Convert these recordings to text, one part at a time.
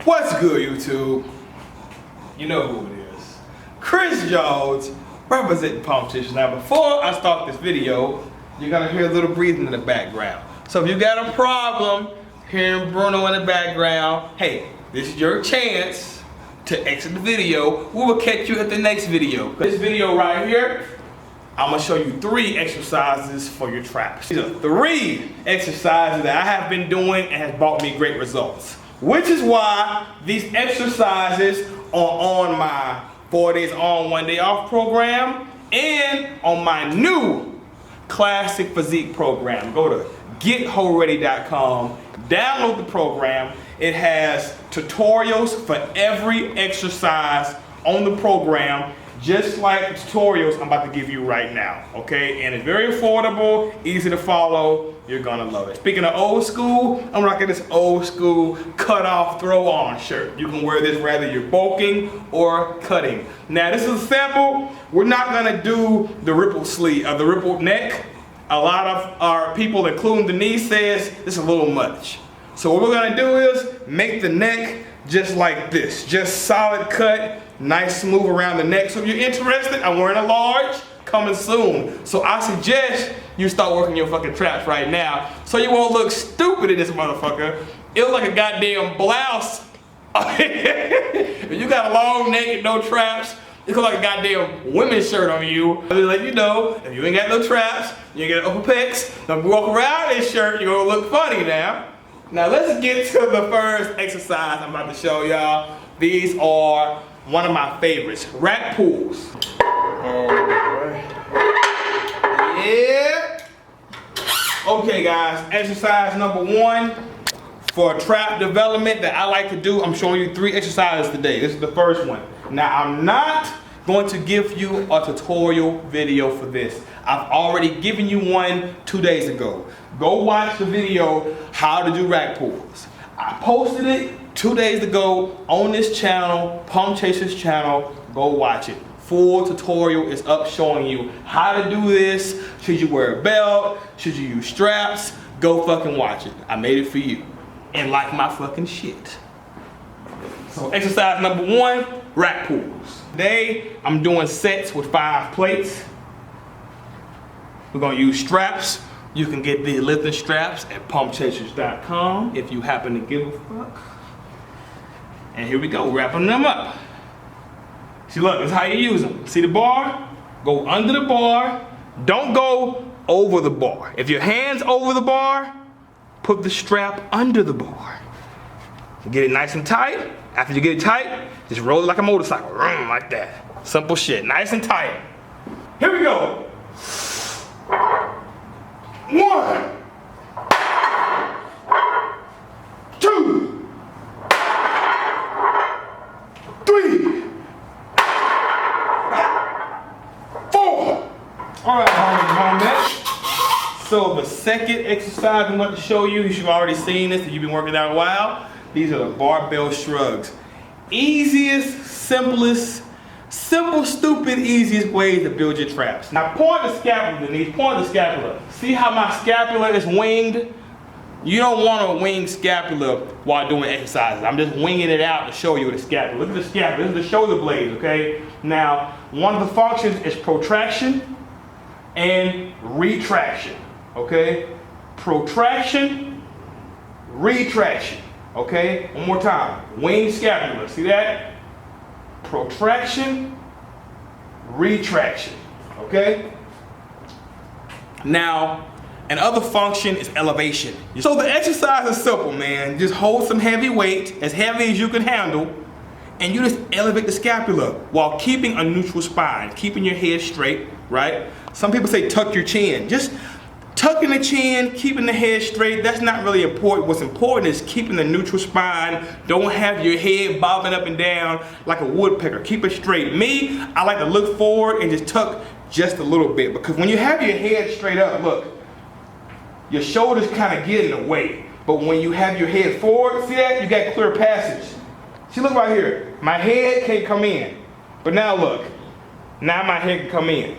What's good, YouTube? You know who it is. Chris Jones, representing Pump Tissue. Now, before I start this video, you're gonna hear a little breathing in the background. So if you got a problem hearing Bruno in the background, hey, this is your chance to exit the video. We will catch you at the next video. This video right here, I'm gonna show you 3 exercises for your traps. These are 3 exercises that I have been doing and has brought me great results. Which is why these exercises are on my 4 days on, 1 day off program and on my new classic physique program. Go to gethoready.com, download the program. It has tutorials for every exercise on the program, just like the tutorials I'm about to give you right now, okay? And it's very affordable, easy to follow, you're gonna love it. Speaking of old school, I'm rocking this old school cut off throw on shirt. You can wear this whether you're bulking or cutting. Now this is a sample. We're not gonna do the rippled sleeve, the rippled neck. A lot of our people, including Denise, says this is a little much. So what we're gonna do is make the neck just like this, just solid cut, nice smooth around the neck. So if you're interested, I'm wearing a large, coming soon. So I suggest you start working your fucking traps right now so you won't look stupid in this motherfucker. It looks like a goddamn blouse. If you got a long neck and no traps, it looks like a goddamn women's shirt on you. I mean, like, you know, if you ain't got no traps, you ain't got upper pecs, don't walk around in this shirt, you're gonna look funny now. Now let's get to the first exercise I'm about to show y'all. These are one of my favorites, rack pulls. Yeah. Okay guys, exercise number 1 for trap development that I like to do. I'm showing you 3 exercises today. This is the first one. Now I'm not going to give you a tutorial video for this. I've already given you one 2 days ago. Go watch the video, how to do rack pulls. I posted it 2 days ago on this channel, Pump Chaser's channel. Go watch it. Full tutorial is up showing you how to do this. Should you wear a belt? Should you use straps? Go fucking watch it. I made it for you. And like my fucking shit. So exercise number 1, rack pulls. Today, I'm doing sets with 5 plates. We're gonna use straps. You can get the lifting straps at pumpchasers.com if you happen to give a fuck. And here we go, wrapping them up. See, look, this is how you use them. See the bar? Go under the bar. Don't go over the bar. If your hand's over the bar, put the strap under the bar. Get it nice and tight. After you get it tight, just roll it like a motorcycle, like that. Simple shit, nice and tight. Here we go. 1, 2, 3, 4. All right, homie. So the second exercise I'm going to show you, you should have already seen this if you've been working out a while. These are the barbell shrugs. Easiest, simplest, simple, stupid, easiest way to build your traps. Now point the scapula, Denise, point the scapula. See how my scapula is winged? You don't want a winged scapula while doing exercises. I'm just winging it out to show you the scapula. Look at the scapula, this is the shoulder blades, okay? Now, one of the functions is protraction and retraction, okay? Protraction, retraction, okay? One more time, winged scapula, see that? Protraction, retraction, okay? Now, another function is elevation. So the exercise is simple, man. Just hold some heavy weight, as heavy as you can handle, and you just elevate the scapula while keeping a neutral spine, keeping your head straight, right? Some people say tuck your chin. Just tucking the chin, keeping the head straight, that's not really important. What's important is keeping the neutral spine. Don't have your head bobbing up and down like a woodpecker. Keep it straight. Me, I like to look forward and just tuck just a little bit, because when you have your head straight up, look, your shoulders kind of get in the way. But when you have your head forward, see that? You got clear passage. See, look right here. My head can't come in. But now look, now my head can come in.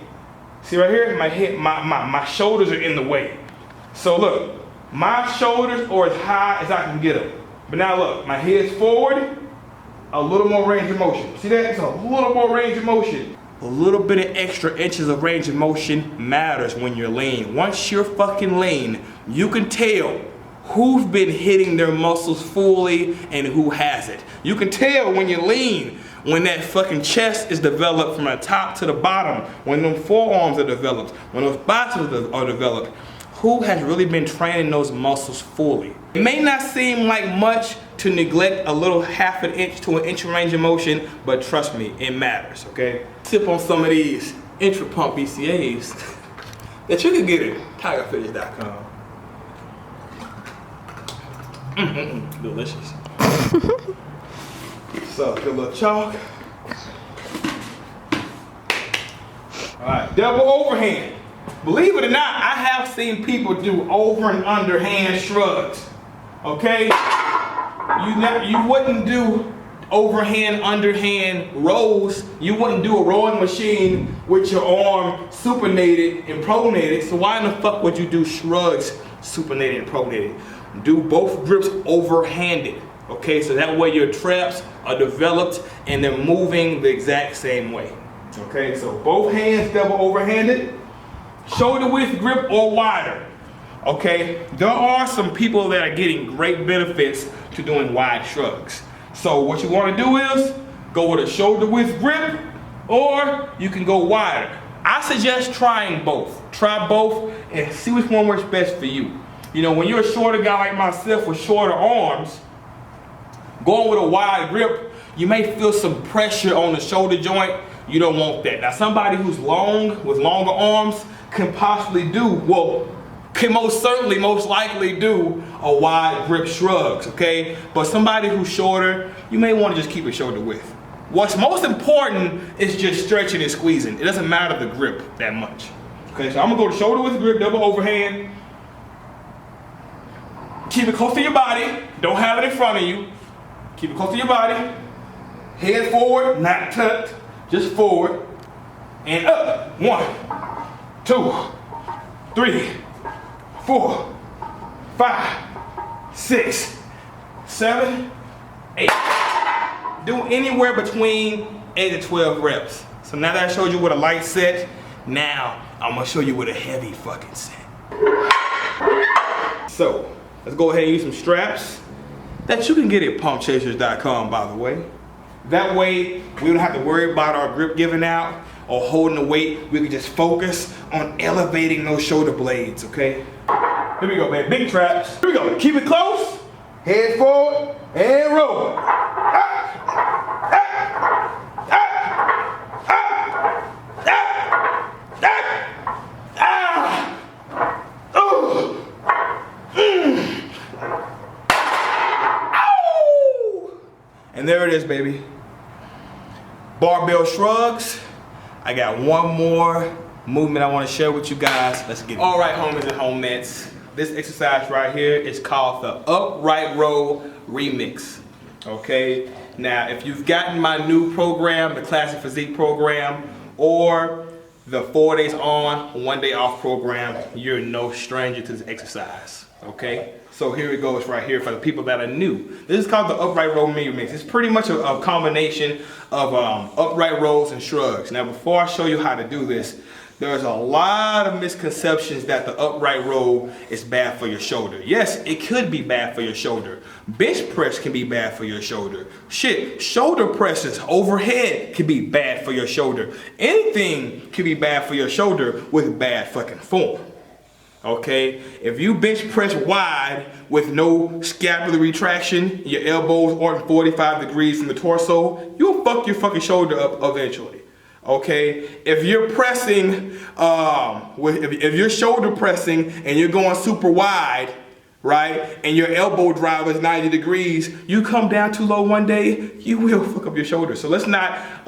See right here, my head, my shoulders are in the way. So look, my shoulders are as high as I can get them. But now look, my head's forward, a little more range of motion. See that? It's a little more range of motion. A little bit of extra inches of range of motion matters when you're lean. Once you're fucking lean, you can tell who's been hitting their muscles fully and who hasn't. You can tell when you're lean, when that fucking chest is developed from the top to the bottom, when them forearms are developed, when those biceps are developed, who has really been training those muscles fully. It may not seem like much to neglect a little half an inch to an inch range of motion, but trust me, it matters, okay? Sip on some of these intra pump BCAAs that you can get at tigerfitness.com. Delicious. So, good little chalk. All right, double overhand. Believe it or not, I have seen people do over and underhand shrugs. Okay? You wouldn't do overhand, underhand rows. You wouldn't do a rowing machine with your arm supinated and pronated. So why in the fuck would you do shrugs supinated and pronated? Do both grips overhanded. Okay, so that way your traps are developed and they're moving the exact same way. Okay, so both hands double overhanded, shoulder width grip or wider. Okay, there are some people that are getting great benefits to doing wide shrugs. So what you want to do is go with a shoulder width grip, or you can go wider. I suggest trying both. Try both and see which one works best for you. You know, when you're a shorter guy like myself with shorter arms, going with a wide grip, you may feel some pressure on the shoulder joint. You don't want that. Now somebody who's long, with longer arms, can possibly do, well, can most certainly, most likely do a wide grip shrugs, okay? But somebody who's shorter, you may want to just keep it shoulder width. What's most important is just stretching and squeezing. It doesn't matter the grip that much. Okay, so I'm gonna go to shoulder width grip, double overhand. Keep it close to your body. Don't have it in front of you. Keep it close to your body. Head forward, not tucked, just forward. And up. 1, 2, 3, 4, 5, 6, 7, 8. Do anywhere between 8 to 12 reps. So now that I showed you with a light set, now I'm gonna show you with a heavy fucking set. So let's go ahead and use some straps that you can get at pumpchasers.com, by the way. That way we don't have to worry about our grip giving out or holding the weight. We can just focus on elevating those shoulder blades, okay? Here we go, man. Big traps. Here we go. Keep it close. Head forward and roll. And there it is, baby. Barbell shrugs. I got one more movement I want to share with you guys. Let's get it. All right, homies and homettes. This exercise right here is called the upright row remix. Okay. Now, if you've gotten my new program, the Classic Physique program, or the 4 days on, 1 day off program, you're no stranger to this exercise. Okay. So here it goes right here for the people that are new. This is called the upright row remix. It's pretty much a combination of upright rows and shrugs. Now, before I show you how to do this, there's a lot of misconceptions that the upright row is bad for your shoulder. Yes, it could be bad for your shoulder. Bench press can be bad for your shoulder. Shit, shoulder presses overhead can be bad for your shoulder. Anything can be bad for your shoulder with bad fucking form. Okay, if you bench press wide with no scapular retraction, your elbows aren't 45 degrees from the torso, you'll fuck your fucking shoulder up eventually. Okay, if you're pressing, if you're shoulder pressing and you're going super wide, right, and your elbow drive is 90 degrees, you come down too low one day, you will fuck up your shoulder. So let's not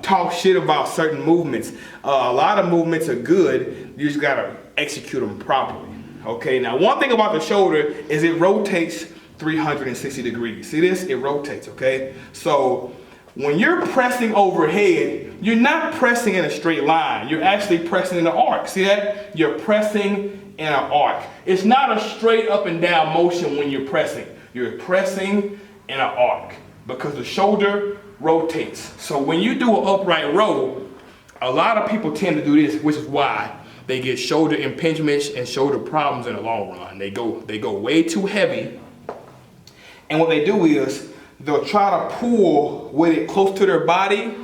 talk shit about certain movements. A lot of movements are good, you just gotta execute them properly. Okay, now one thing about the shoulder is it rotates 360 degrees. See this? It rotates, okay? So when you're pressing overhead, you're not pressing in a straight line. You're actually pressing in an arc. See that? You're pressing in an arc. It's not a straight up and down motion when you're pressing. You're pressing in an arc because the shoulder rotates. So when you do an upright row, a lot of people tend to do this, which is why they get shoulder impingements and shoulder problems in the long run. They go way too heavy. And what they do is they'll try to pull with it close to their body,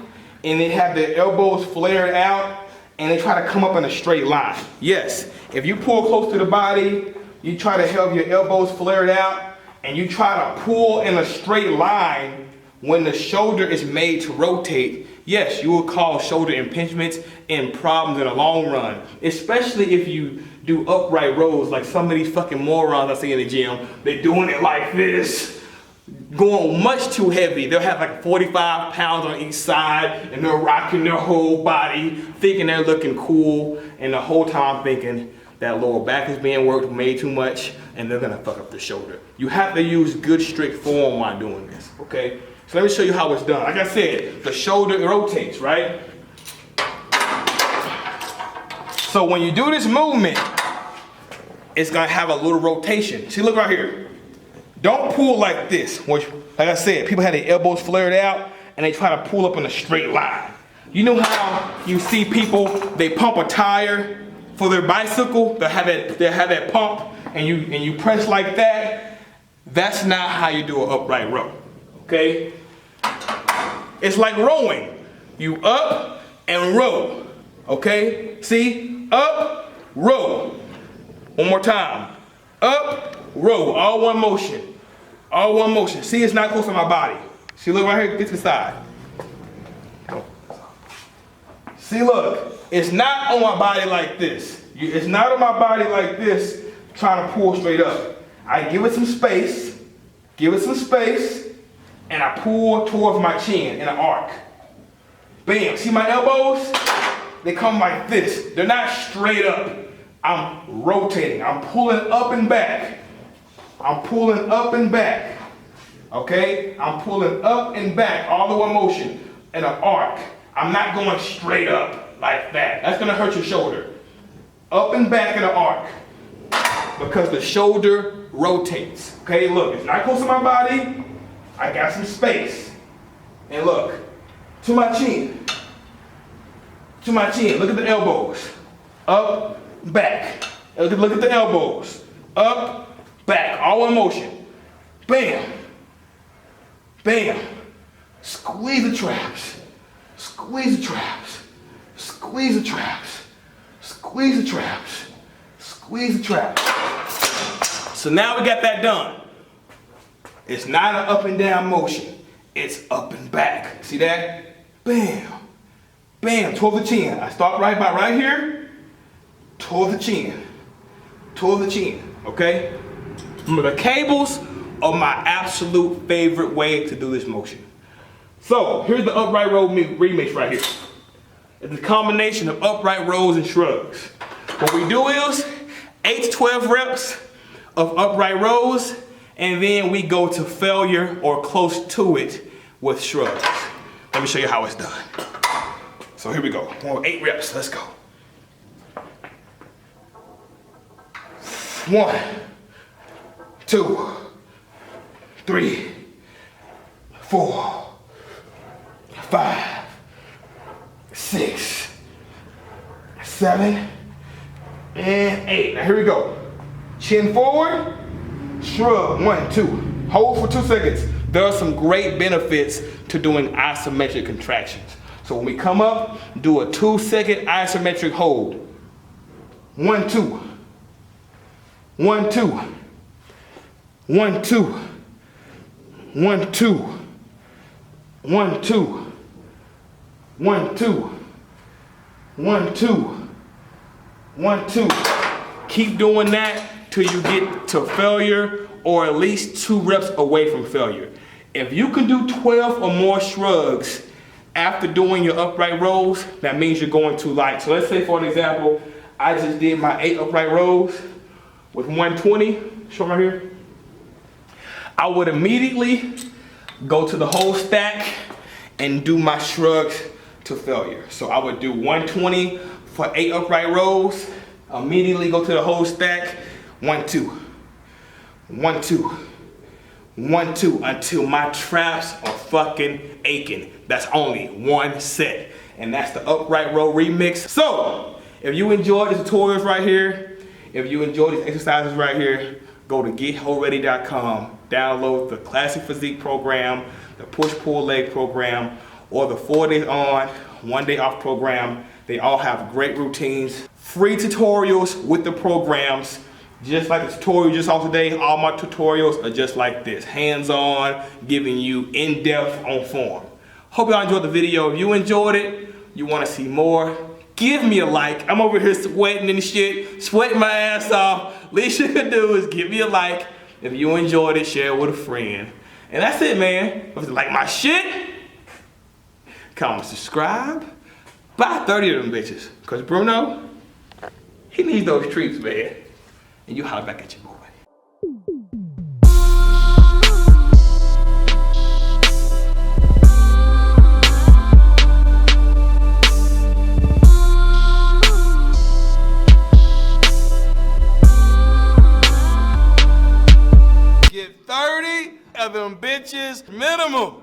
and they have their elbows flared out, and they try to come up in a straight line. Yes, if you pull close to the body, you try to have your elbows flared out, and you try to pull in a straight line when the shoulder is made to rotate, yes, you will cause shoulder impingements and problems in the long run. Especially if you do upright rows like some of these fucking morons I see in the gym. They're doing it like this, going much too heavy. They'll have like 45 pounds on each side and they're rocking their whole body, thinking they're looking cool, and the whole time thinking that lower back is being worked way too much and they're gonna fuck up the shoulder. You have to use good strict form while doing this, okay? So let me show you how it's done. Like I said, the shoulder rotates, right? So when you do this movement, it's gonna have a little rotation. See, look right here. Don't pull like this, which, like I said, people have their elbows flared out and they try to pull up in a straight line. You know how you see people, they pump a tire for their bicycle, they have that pump, and you press like that? That's not how you do an upright row, okay? It's like rowing. You up and row, okay? See, up, row. One more time. Up, row, all one motion. All one motion. See, it's not close to my body. See, look right here, get to the side. See, look, it's not on my body like this. It's not on my body like this, trying to pull straight up. I give it some space, and I pull towards my chin in an arc. Bam, see my elbows? They come like this. They're not straight up. I'm rotating, I'm pulling up and back. I'm pulling up and back, okay? I'm pulling up and back, all the one motion in an arc. I'm not going straight up like that. That's gonna hurt your shoulder. Up and back in an arc because the shoulder rotates, okay? Look, it's not close to my body. I got some space. And look, to my chin. To my chin, look at the elbows. Up, back. Look at the elbows. Up, back, all in motion. Bam, bam. Squeeze the traps. Squeeze the traps. Squeeze the traps. Squeeze the traps. Squeeze the traps. So now we got that done. It's not an up and down motion. It's up and back. See that? Bam, bam, toward the chin. I start right by right here, toward the chin, okay? Remember, the cables are my absolute favorite way to do this motion. So here's the upright row remix right here. It's a combination of upright rows and shrugs. What we do is 8 to 12 reps of upright rows, and then we go to failure or close to it with shrugs. Let me show you how it's done. So here we go. 8 reps, let's go. 1, 2, 3, 4, 5, 6, 7, and 8. Now here we go. Chin forward, shrug, 1, 2. Hold for 2 seconds. There are some great benefits to doing isometric contractions. So when we come up, do a 2-second isometric hold. 1, 2. 1, 2. 1, 2. 1, 2. 1, 2. 1, 2. 1, 2. 1, 2. Keep doing that till you get to failure, or at least 2 reps away from failure. If you can do 12 or more shrugs after doing your upright rows, that means you're going too light. So let's say, for an example, I just did my 8 upright rows with 120, show right here. I would immediately go to the whole stack and do my shrugs to failure. So I would do 120 for 8 upright rows, immediately go to the whole stack, 1, 2, 1, 2, 1, 2, until my traps are fucking aching. That's only 1 set. And that's the upright row remix. So, if you enjoyed the tutorials right here, if you enjoyed these exercises right here, go to getholeready.com, download the Classic Physique program, the push-pull leg program, or the 4 days on, 1 day off program. They all have great routines, free tutorials with the programs. Just like the tutorial you just saw today, all my tutorials are just like this, hands-on, giving you in-depth on form. Hope y'all enjoyed the video. If you enjoyed it, you want to see more, give me a like. I'm over here sweating and shit, sweating my ass off. Least you can do is give me a like. If you enjoyed it, share it with a friend. And that's it, man. If you like my shit, comment, subscribe, buy 30 of them bitches. Cause Bruno, he needs those treats, man. And you holler back at your boy. Get 30 of them bitches minimum.